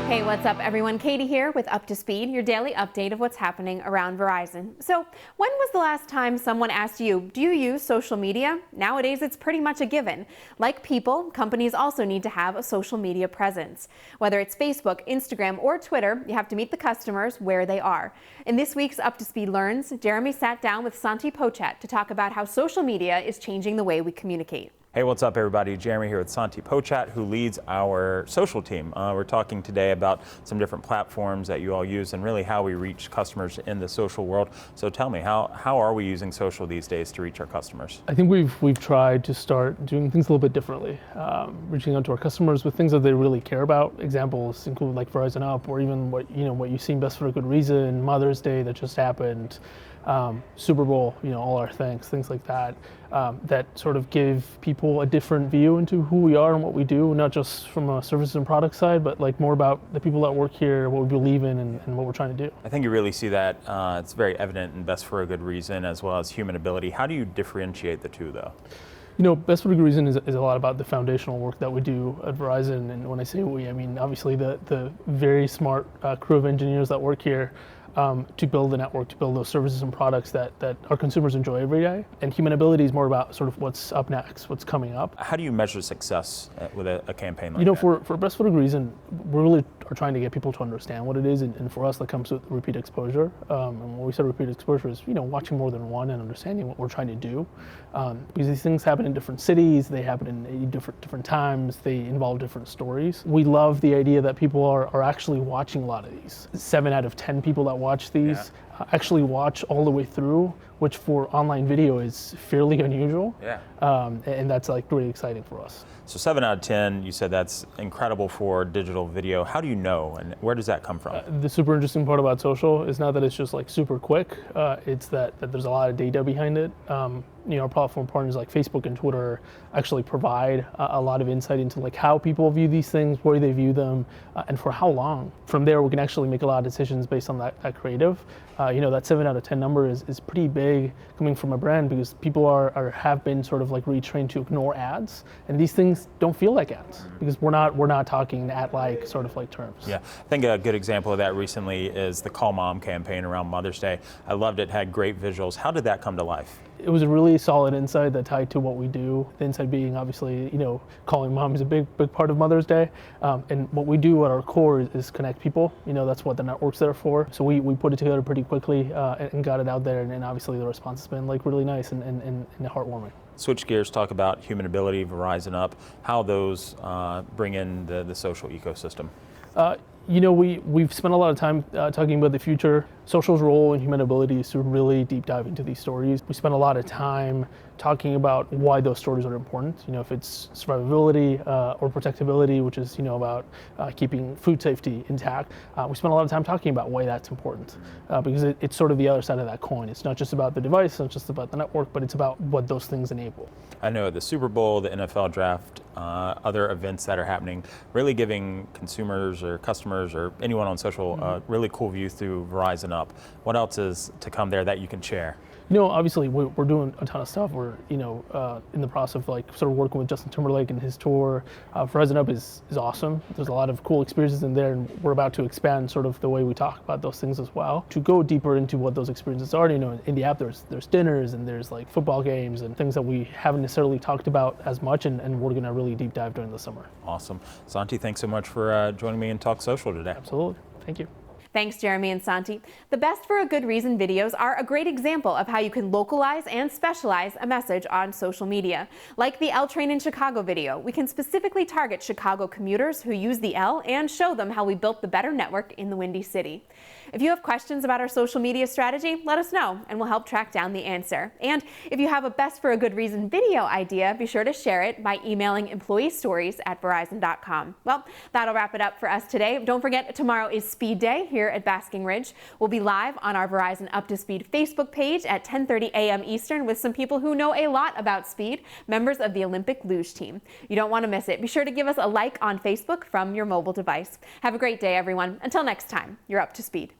Hey, what's up everyone? Katie here with Up to Speed, your daily update of what's happening around Verizon. So, when was the last time someone asked you, do you use social media? Nowadays, it's pretty much a given. Like people, companies also need to have a social media presence. Whether it's Facebook, Instagram, or Twitter, you have to meet the customers where they are. In this week's Up to Speed Learns, Jeremy sat down with Santi Pochat to talk about how social media is changing the way we communicate. Hey, what's up everybody? Jeremy here with Santi Pochat, who leads our social team. We're talking today about some different platforms that you all use and really how we reach customers in the social world. So tell me, how are we using social these days to reach our customers? I think we've tried to start doing things a little bit differently, reaching out to our customers with things that they really care about. Examples include like Verizon Up, or even what you've seen Best for a Good Reason, Mother's Day that just happened, Super Bowl, all our things like that, that sort of give people a different view into who we are and what we do, not just from a services and product side, but like more about the people that work here, what we believe in, and what we're trying to do. I think you really see that. It's very evident in Best for a Good Reason as well as Human Ability. How do you differentiate the two though? Best for a Good Reason is a lot about the foundational work that we do at Verizon. And when I say we, I mean obviously the very smart crew of engineers that work here to build the network, to build those services and products that our consumers enjoy every day. And Human Ability is more about sort of what's up next, what's coming up. How do you measure success with a campaign like that? For Best for a Good Reason, we really are trying to get people to understand what it is, and for us that comes with repeat exposure. And when we say repeat exposure is, watching more than one and understanding what we're trying to do. Because these things happen in different cities, they happen in different times, they involve different stories. We love the idea that people are actually watching a lot of these. 7 out of 10 people that watch these actually watch all the way through, which for online video is fairly unusual. Yeah. And that's like really exciting for us. So 7 out of 10, you said that's incredible for digital video. How do you know, and where does that come from? The super interesting part about social is not that it's just like super quick, it's that there's a lot of data behind it. Our platform partners like Facebook and Twitter actually provide a lot of insight into like how people view these things, where they view them, and for how long. From there, we can actually make a lot of decisions based on that creative. That 7 out of 10 number is pretty big coming from a brand, because people have been sort of like retrained to ignore ads, and these things don't feel like ads because we're not talking ad-like sort of like terms. Yeah, I think a good example of that recently is the Call Mom campaign around Mother's Day. I loved it, had great visuals. How did that come to life? It was a really solid insight that tied to what we do. The insight being obviously, calling mom is a big part of Mother's Day. And what we do at our core is connect people. That's what the network's there for. So we put it together pretty quickly and got it out there. And obviously the response has been like really nice and heartwarming. Switch gears, talk about Human Ability, Verizon Up, how those bring in the social ecosystem. We've spent a lot of time talking about the future. Social's role in Human Ability is to really deep dive into these stories. We spend a lot of time talking about why those stories are important. If it's survivability or protectability, which is about keeping food safety intact. We spend a lot of time talking about why that's important because it's sort of the other side of that coin. It's not just about the device, it's not just about the network, but it's about what those things enable. I know the Super Bowl, the NFL draft, other events that are happening, really giving consumers or customers or anyone on social a really cool view through Verizon Up. What else is to come there that you can share? Obviously we're doing a ton of stuff. We're in the process of like sort of working with Justin Timberlake and his tour. Verizon Up is awesome. There's a lot of cool experiences in there, and we're about to expand sort of the way we talk about those things as well. To go deeper into what those experiences are, in the app there's dinners and there's like football games and things that we haven't necessarily talked about as much, and we're gonna really deep dive during the summer. Awesome. Santi, thanks so much for joining me in Talk Social today. Absolutely. Thank you. Thanks, Jeremy and Santi. The Best for a Good Reason videos are a great example of how you can localize and specialize a message on social media. Like the L Train in Chicago video, we can specifically target Chicago commuters who use the L and show them how we built the better network in the Windy City. If you have questions about our social media strategy, let us know and we'll help track down the answer. And if you have a Best for a Good Reason video idea, be sure to share it by emailing employeestories@verizon.com. Well, that'll wrap it up for us today. Don't forget, tomorrow is Speed Day here at Basking Ridge. We'll be live on our Verizon Up to Speed Facebook page at 10:30 a.m. Eastern with some people who know a lot about speed, members of the Olympic luge team. You don't want to miss it. Be sure to give us a like on Facebook from your mobile device. Have a great day, everyone. Until next time, you're up to speed.